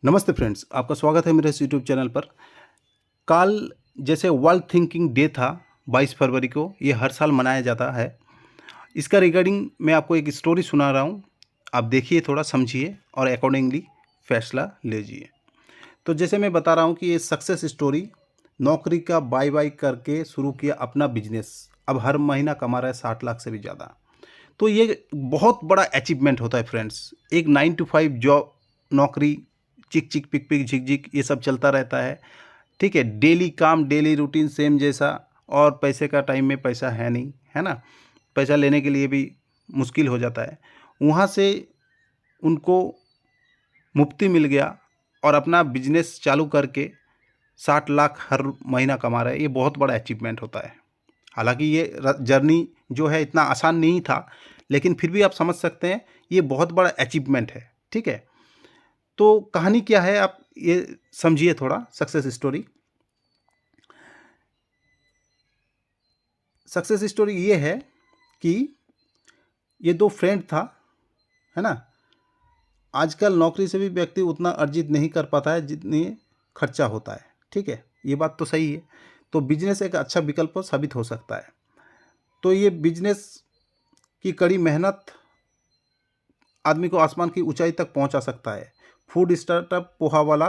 नमस्ते फ्रेंड्स, आपका स्वागत है मेरे इस यूट्यूब चैनल पर। कल जैसे वर्ल्ड थिंकिंग डे था 22 फरवरी को, ये हर साल मनाया जाता है। इसका रिगार्डिंग मैं आपको एक स्टोरी सुना रहा हूँ। आप देखिए, थोड़ा समझिए और अकॉर्डिंगली फैसला लीजिए। तो जैसे मैं बता रहा हूँ कि ये सक्सेस स्टोरी, नौकरी का बाय बाय करके शुरू किया अपना बिजनेस, अब हर महीना कमा रहा है 60 लाख से भी ज़्यादा। तो ये बहुत बड़ा अचीवमेंट होता है फ्रेंड्स। एक 9 to 5 जॉब, नौकरी, चिक चिक पिक पिक झिक झिक, ये सब चलता रहता है। ठीक है, डेली काम, डेली रूटीन सेम जैसा, और पैसे का टाइम में पैसा है नहीं, है ना। पैसा लेने के लिए भी मुश्किल हो जाता है। वहाँ से उनको मुफ्ती मिल गया और अपना बिजनेस चालू करके 60 लाख हर महीना कमा रहे हैं। ये बहुत बड़ा अचीवमेंट होता है। हालांकि ये जर्नी जो है इतना आसान नहीं था, लेकिन फिर भी आप समझ सकते हैं ये बहुत बड़ा अचीवमेंट है। ठीक है, तो कहानी क्या है आप ये समझिए थोड़ा। सक्सेस स्टोरी, सक्सेस स्टोरी ये है कि ये दो फ्रेंड था, है ना। आजकल नौकरी से भी व्यक्ति उतना अर्जित नहीं कर पाता है जितनी खर्चा होता है। ठीक है, ये बात तो सही है। तो बिजनेस एक अच्छा विकल्प साबित हो सकता है। तो ये बिजनेस की कड़ी मेहनत आदमी को आसमान की ऊंचाई तक पहुंचा सकता है। फूड स्टार्टअप पोहा वाला,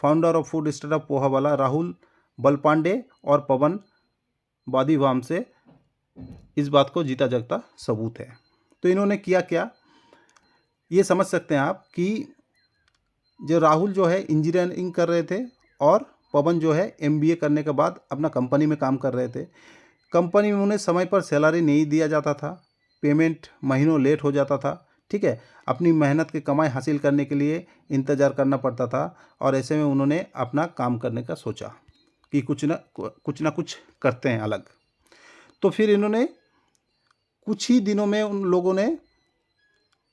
founder of food startup poha वाला राहुल बलपांडे और पवन बादीवाम से इस बात को जीता जागता सबूत है। तो इन्होंने किया क्या, ये समझ सकते हैं आप कि जो राहुल जो है इंजीनियरिंग कर रहे थे और पवन जो है एमबीए करने के बाद अपना कंपनी में काम कर रहे थे। कंपनी में उन्हें समय पर सैलरी नहीं दिया जाता था, पेमेंट महीनों लेट हो जाता था। ठीक है, अपनी मेहनत की कमाई हासिल करने के लिए इंतज़ार करना पड़ता था, और ऐसे में उन्होंने अपना काम करने का सोचा कि कुछ ना कुछ करते हैं अलग। तो फिर इन्होंने कुछ ही दिनों में उन लोगों ने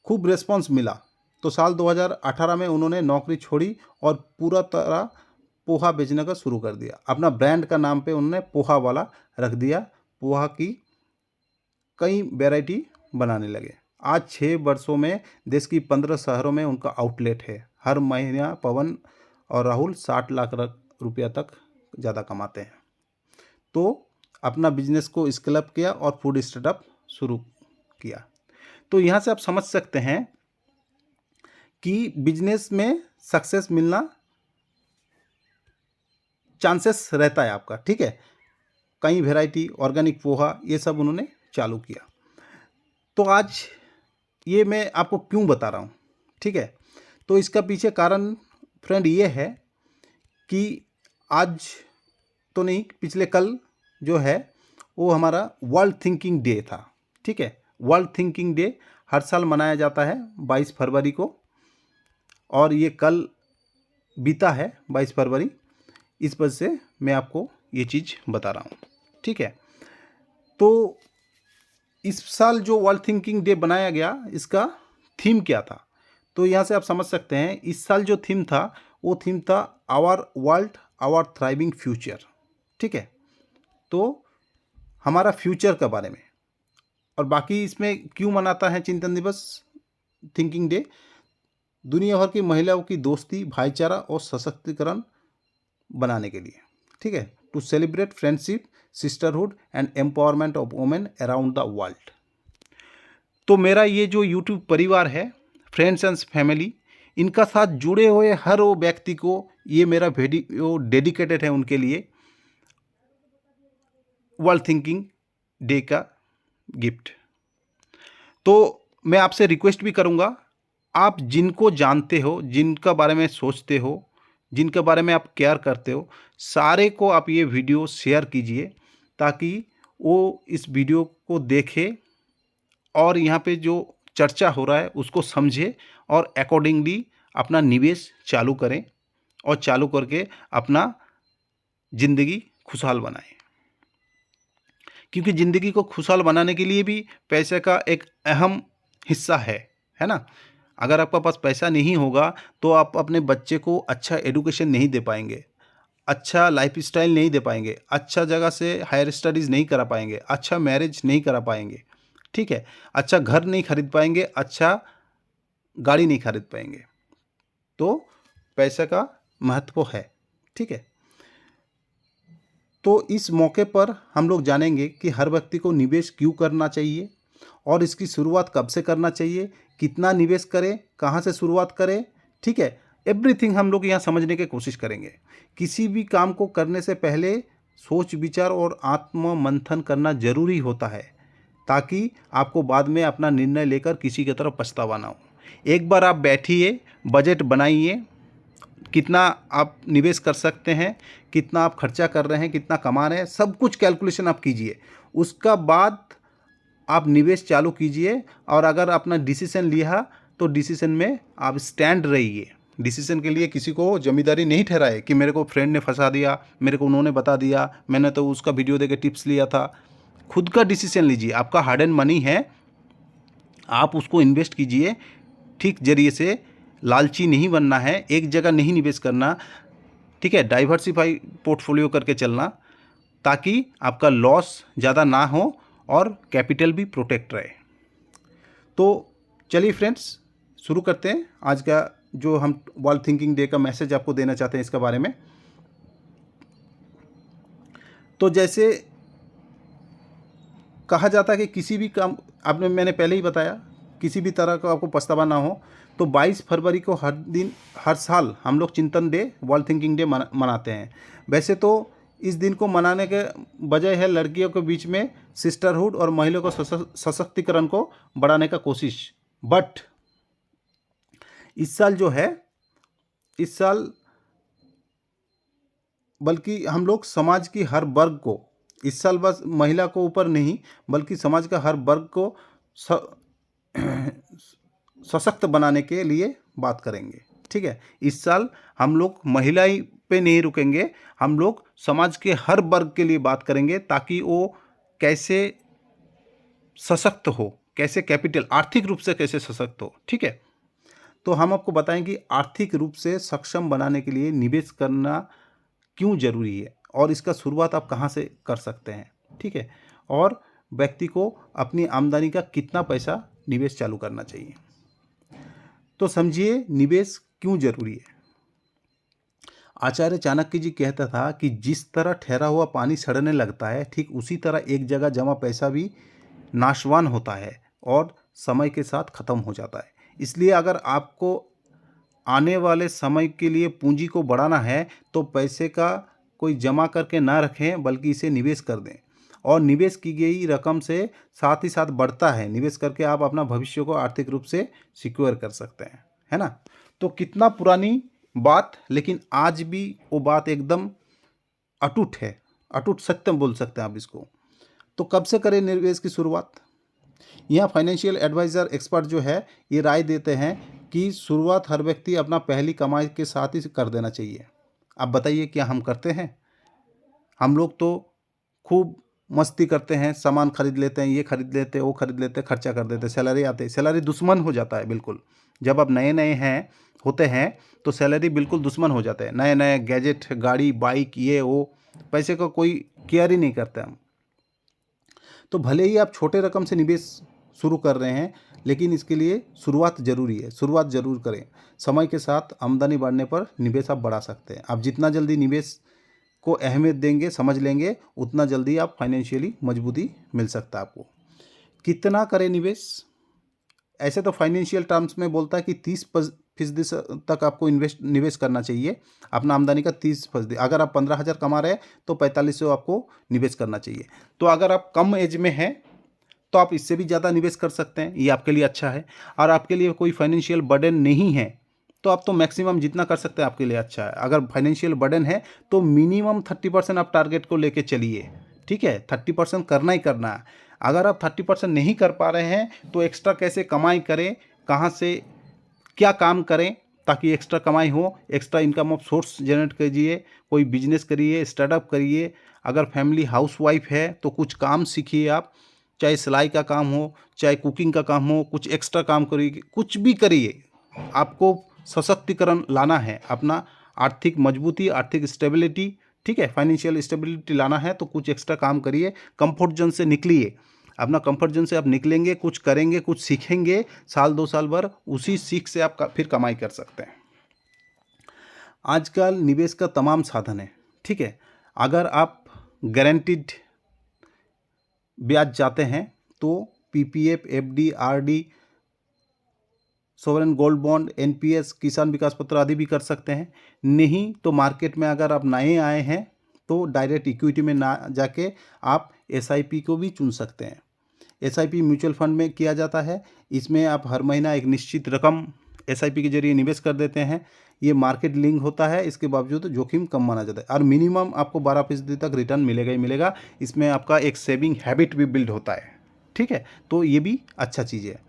खूब रिस्पॉन्स मिला। तो साल 2018 में उन्होंने नौकरी छोड़ी और पूरा तरह पोहा बेचने का शुरू कर दिया। अपना ब्रांड का नाम पे उन्होंने पोहा वाला रख दिया। पोहा की कई वैरायटी बनाने लगे। आज 6 वर्षों में देश की 15 शहरों में उनका आउटलेट है। हर महीना पवन और राहुल 60 लाख रुपया तक ज़्यादा कमाते हैं। तो अपना बिजनेस को स्केल अप किया और फूड स्टार्टअप शुरू किया। तो यहाँ से आप समझ सकते हैं कि बिजनेस में सक्सेस मिलना चांसेस रहता है आपका। ठीक है, कई वैरायटी, ऑर्गेनिक पोहा, ये सब उन्होंने चालू किया। तो आज ये मैं आपको क्यों बता रहा हूँ, ठीक है। तो इसका पीछे कारण फ्रेंड ये है कि आज तो नहीं, पिछले कल जो है वो हमारा वर्ल्ड थिंकिंग डे था। ठीक है, वर्ल्ड थिंकिंग डे हर साल मनाया जाता है 22 फरवरी को, और ये कल बीता है 22 फरवरी। इस वजह से मैं आपको ये चीज़ बता रहा हूँ। ठीक है, तो इस साल जो वर्ल्ड थिंकिंग डे बनाया गया, इसका थीम क्या था, तो यहाँ से आप समझ सकते हैं। इस साल जो थीम था वो थीम था our world our thriving future. ठीक है, तो हमारा फ्यूचर के बारे में। और बाकी इसमें क्यों मनाता है चिंतन दिवस, थिंकिंग डे, दुनिया भर की महिलाओं की दोस्ती, भाईचारा और सशक्तिकरण बनाने के लिए। ठीक है, to celebrate friendship, sisterhood and empowerment of women around the world. तो मेरा ये जो यूट्यूब परिवार है, फ्रेंड्स एंड फैमिली, इनका साथ जुड़े हुए हर वो व्यक्ति को ये मेरा वीडियो डेडिकेटेड है उनके लिए, वर्ल्ड थिंकिंग डे का गिफ्ट। तो मैं आपसे रिक्वेस्ट भी करूँगा, आप जिनको जानते हो, जिनका बारे में सोचते हो, जिनके बारे में आप केयर करते हो, सारे को आप ये वीडियो शेयर कीजिए, ताकि वो इस वीडियो को देखे और यहाँ पे जो चर्चा हो रहा है उसको समझे और अकॉर्डिंगली अपना निवेश चालू करें, और चालू करके अपना ज़िंदगी खुशहाल बनाएं। क्योंकि ज़िंदगी को खुशहाल बनाने के लिए भी पैसे का एक अहम हिस्सा है ना। अगर आपका पास पैसा नहीं होगा तो आप अपने बच्चे को अच्छा एडुकेशन नहीं दे पाएंगे, अच्छा लाइफस्टाइल नहीं दे पाएंगे, अच्छा जगह से हायर स्टडीज़ नहीं करा पाएंगे, अच्छा मैरिज नहीं करा पाएंगे। ठीक है, अच्छा घर नहीं खरीद पाएंगे, अच्छा गाड़ी नहीं खरीद पाएंगे। तो पैसे का महत्व है। ठीक है, तो इस मौके पर हम लोग जानेंगे कि हर व्यक्ति को निवेश क्यों करना चाहिए और इसकी शुरुआत कब से करना चाहिए, कितना निवेश करें, कहाँ से शुरुआत करें। ठीक है, एवरीथिंग हम लोग यहाँ समझने की कोशिश करेंगे। किसी भी काम को करने से पहले सोच विचार और आत्म मंथन करना जरूरी होता है, ताकि आपको बाद में अपना निर्णय लेकर किसी की तरफ पछतावा ना हो। एक बार आप बैठिए, बजट बनाइए, कितना आप निवेश कर सकते हैं, कितना आप खर्चा कर रहे हैं, कितना कमा रहे हैं, सब कुछ कैलकुलेशन आप कीजिए। उसका बाद आप निवेश चालू कीजिए, और अगर अपना डिसीजन लिया तो डिसीजन में आप स्टैंड रहिए। डिसीजन के लिए किसी को जिम्मेदारी नहीं ठहराए कि मेरे को फ्रेंड ने फंसा दिया, मेरे को उन्होंने बता दिया, मैंने तो उसका वीडियो देके टिप्स लिया था। खुद का डिसीजन लीजिए। आपका हार्ड एंड मनी है, आप उसको इन्वेस्ट कीजिए ठीक जरिए से। लालची नहीं बनना है, एक जगह नहीं निवेश करना। ठीक है, डाइवर्सिफाई पोर्टफोलियो करके चलना, ताकि आपका लॉस ज़्यादा ना हो और कैपिटल भी प्रोटेक्ट रहे। तो चलिए फ्रेंड्स, शुरू करते हैं आज का जो हम वर्ल्ड थिंकिंग डे का मैसेज आपको देना चाहते हैं इसके बारे में। तो जैसे कहा जाता है कि किसी भी काम, मैंने पहले ही बताया, किसी भी तरह का आपको पछतावा ना हो, तो 22 फरवरी को हर साल हम लोग चिंतन डे, वर्ल्ड थिंकिंग डे मनाते हैं। वैसे तो इस दिन को मनाने के वजह है लड़कियों के बीच में सिस्टरहुड और महिलाओं को सशक्तिकरण को बढ़ाने का कोशिश। बट इस साल जो है, इस साल बल्कि हम लोग समाज की हर वर्ग को, इस साल बस महिला को ऊपर नहीं बल्कि समाज का हर वर्ग को सशक्त बनाने के लिए बात करेंगे। ठीक है, इस साल हम लोग महिलाएं पे नहीं रुकेंगे, हम लोग समाज के हर वर्ग के लिए बात करेंगे, ताकि वो कैसे सशक्त हो, कैसे कैपिटल आर्थिक रूप से कैसे सशक्त हो। ठीक है, तो हम आपको बताएंगे आर्थिक रूप से सक्षम बनाने के लिए निवेश करना क्यों जरूरी है और इसका शुरुआत आप कहाँ से कर सकते हैं। ठीक है, और व्यक्ति को अपनी आमदनी का कितना पैसा निवेश चालू करना चाहिए। तो समझिए निवेश क्यों जरूरी है। आचार्य चाणक्य जी कहता था कि जिस तरह ठहरा हुआ पानी सड़ने लगता है, ठीक उसी तरह एक जगह जमा पैसा भी नाशवान होता है और समय के साथ खत्म हो जाता है। इसलिए अगर आपको आने वाले समय के लिए पूंजी को बढ़ाना है तो पैसे का कोई जमा करके ना रखें, बल्कि इसे निवेश कर दें। और निवेश की गई रकम से साथ ही साथ बढ़ता है। निवेश करके आप अपना भविष्य को आर्थिक रूप से सिक्योर कर सकते हैं, है ना। तो कितना पुरानी बात, लेकिन आज भी वो बात एकदम अटूट है, अटूट सत्य बोल सकते हैं आप इसको। तो कब से करें निवेश की शुरुआत। यहाँ फाइनेंशियल एडवाइज़र एक्सपर्ट जो है ये राय देते हैं कि शुरुआत हर व्यक्ति अपना पहली कमाई के साथ ही कर देना चाहिए। आप बताइए क्या हम करते हैं। हम लोग तो खूब मस्ती करते हैं, सामान खरीद लेते हैं, ये खरीद लेते हैं, वो खरीद लेते हैं, खर्चा कर देते हैं। सैलरी आते, सैलरी दुश्मन हो जाता है बिल्कुल। जब आप नए नए हैं होते हैं तो सैलरी बिल्कुल दुश्मन हो जाते हैं। नए नए गैजेट, गाड़ी, बाइक, ये वो, पैसे का कोई केयर ही नहीं करते हम। तो भले ही आप छोटे रकम से निवेश शुरू कर रहे हैं, लेकिन इसके लिए शुरुआत ज़रूरी है। शुरुआत ज़रूर करें। समय के साथ आमदनी बढ़ने पर निवेश आप बढ़ा सकते हैं। आप जितना जल्दी निवेश को अहमियत देंगे, समझ लेंगे, उतना जल्दी आप फाइनेंशियली मजबूती मिल सकता है आपको। कितना करें निवेश। ऐसे तो फाइनेंशियल टर्म्स में बोलता है कि 30% तक आपको निवेश करना चाहिए। अपना आमदनी का 30%। अगर आप 15,000 कमा रहे हैं तो 4500 आपको निवेश करना चाहिए। तो अगर आप कम एज में हैं तो आप इससे भी ज़्यादा निवेश कर सकते हैं, ये आपके लिए अच्छा है। और आपके लिए कोई फाइनेंशियल बर्डन नहीं है तो आप तो मैक्सिमम जितना कर सकते हैं आपके लिए अच्छा है। अगर फाइनेंशियल बर्डन है तो मिनिमम 30% आप टारगेट को लेके चलिए। ठीक है, 30% करना ही करना है। अगर आप 30% नहीं कर पा रहे हैं तो एक्स्ट्रा कैसे कमाई करें, कहाँ से क्या काम करें ताकि एक्स्ट्रा कमाई हो, extra income of source generate कीजिए। कोई बिजनेस करिए, स्टार्टअप करिए। अगर फैमिली हाउसवाइफ है तो कुछ काम सीखिए आप, चाहे सिलाई का काम हो, चाहे कुकिंग का काम हो, कुछ एक्स्ट्रा काम करिए, कुछ भी करिए। आपको सशक्तिकरण लाना है, अपना आर्थिक मजबूती, आर्थिक स्टेबिलिटी, ठीक है, फाइनेंशियल स्टेबिलिटी लाना है तो कुछ एक्स्ट्रा काम करिए। कंफर्ट जोन से निकलिए। अपना कंफर्ट जोन से आप निकलेंगे, कुछ करेंगे, कुछ सीखेंगे, साल 2 साल भर उसी सीख से आप फिर कमाई कर सकते हैं। आजकल निवेश का तमाम साधन है, ठीक है। अगर आप गारंटीड ब्याज चाहते हैं तो PPF, FD, RD, sovereign gold bond, NPS, किसान विकास पत्र आदि भी कर सकते हैं। नहीं तो मार्केट में अगर आप नए आए हैं तो डायरेक्ट इक्विटी में ना जाके आप एसआईपी को भी चुन सकते हैं। एसआईपी म्यूचुअल फंड में किया जाता है। इसमें आप हर महीना एक निश्चित रकम एसआईपी के जरिए निवेश कर देते हैं। ये मार्केट लिंक होता है, इसके बावजूद जोखिम कम माना जाता है और मिनिमम आपको 12% तक रिटर्न मिलेगा ही मिलेगा। इसमें आपका एक सेविंग हैबिट भी बिल्ड होता है, ठीक है। तो ये भी अच्छा चीज़ है।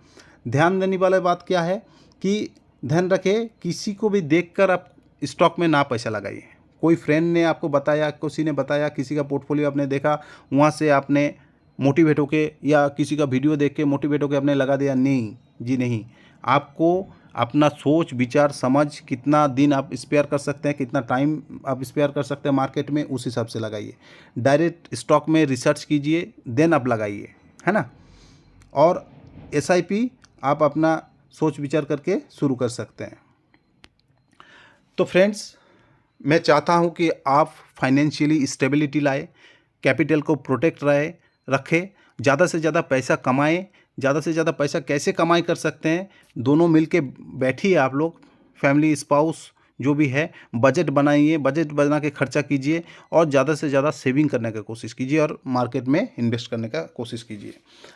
ध्यान देने वाली बात क्या है कि ध्यान रखें, किसी को भी देखकर आप स्टॉक में ना पैसा लगाइए। कोई फ्रेंड ने आपको बताया, किसी ने बताया, किसी का पोर्टफोलियो आपने देखा, वहाँ से आपने मोटिवेट होके या किसी का वीडियो देख के मोटिवेट होके आपने लगा दिया, नहीं जी नहीं। आपको अपना सोच विचार समझ, कितना दिन आप स्पेयर कर सकते हैं, कितना टाइम आप स्पेयर कर सकते हैं मार्केट में, उस हिसाब से लगाइए। डायरेक्ट स्टॉक में रिसर्च कीजिए, देन आप लगाइए, है ना। और एसआईपी आप अपना सोच विचार करके शुरू कर सकते हैं। तो फ्रेंड्स, मैं चाहता हूं कि आप फाइनेंशियली स्टेबिलिटी लाए, कैपिटल को प्रोटेक्ट रखें, ज़्यादा से ज़्यादा पैसा कमाएं। ज़्यादा से ज़्यादा पैसा कैसे कमाई कर सकते हैं, दोनों मिलके बैठिए आप लोग, फैमिली, स्पाउस जो भी है, बजट बनाइए, बजट बना के खर्चा कीजिए और ज़्यादा से ज़्यादा सेविंग करने का कोशिश कीजिए और मार्केट में इन्वेस्ट करने का कोशिश कीजिए।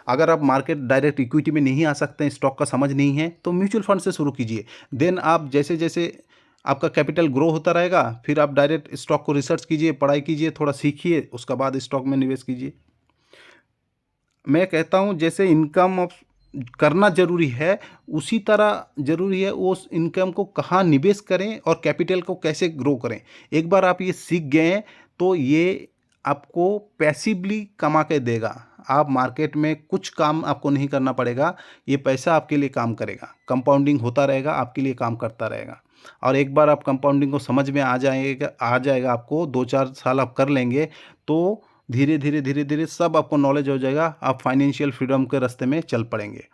अगर आप मार्केट डायरेक्ट इक्विटी में नहीं आ सकते हैं, स्टॉक का समझ नहीं है, तो म्यूचुअल फंड से शुरू कीजिए। देन आप जैसे जैसे आपका कैपिटल ग्रो होता रहेगा, फिर आप डायरेक्ट स्टॉक को रिसर्च कीजिए, पढ़ाई कीजिए, थोड़ा सीखिए, उसके बाद स्टॉक में निवेश कीजिए। मैं कहता हूँ जैसे इनकम करना जरूरी है, उसी तरह जरूरी है उस इनकम को कहाँ निवेश करें और कैपिटल को कैसे ग्रो करें। एक बार आप ये सीख गए हैं तो ये आपको पैसिवली कमा के देगा। आप मार्केट में कुछ काम आपको नहीं करना पड़ेगा, ये पैसा आपके लिए काम करेगा, कंपाउंडिंग होता रहेगा, आपके लिए काम करता रहेगा। और एक बार आप कंपाउंडिंग को समझ में आ जाएगा आपको, 2-4 साल आप कर लेंगे तो धीरे धीरे धीरे धीरे सब आपको नॉलेज हो जाएगा, आप फाइनेंशियल फ्रीडम के रास्ते में चल पड़ेंगे।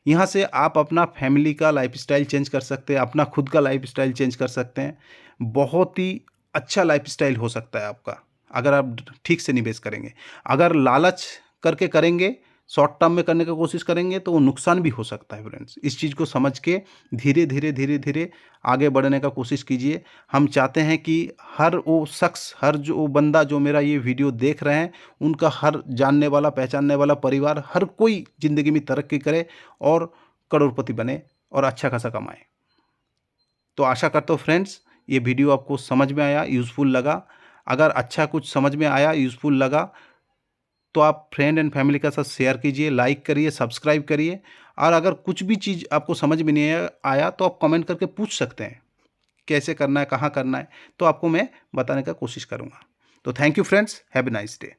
यहाँ से आप अपना फैमिली का लाइफस्टाइल चेंज कर सकते हैं, अपना खुद का लाइफस्टाइल चेंज कर सकते हैं। बहुत ही अच्छा लाइफस्टाइल हो सकता है आपका अगर आप ठीक से निवेश करेंगे। अगर लालच करके करेंगे, शॉर्ट टर्म में करने की कोशिश करेंगे तो वो नुकसान भी हो सकता है। फ्रेंड्स, इस चीज़ को समझ के धीरे धीरे धीरे धीरे आगे बढ़ने का कोशिश कीजिए। हम चाहते हैं कि हर वो शख्स, हर जो बंदा जो मेरा ये वीडियो देख रहे हैं, उनका हर जानने वाला, पहचानने वाला परिवार, हर कोई ज़िंदगी में तरक्की करे और करोड़पति बने और अच्छा खासा कमाए। तो आशा करता हूँ फ्रेंड्स, ये वीडियो आपको समझ में आया, यूज़फुल लगा। अगर अच्छा कुछ समझ में आया, यूज़फुल लगा, तो आप फ्रेंड एंड फैमिली के साथ शेयर कीजिए, लाइक करिए, सब्सक्राइब करिए। और अगर कुछ भी चीज़ आपको समझ में नहीं आया तो आप कमेंट करके पूछ सकते हैं, कैसे करना है, कहाँ करना है, तो आपको मैं बताने का कोशिश करूँगा। तो thank you friends, have a nice day.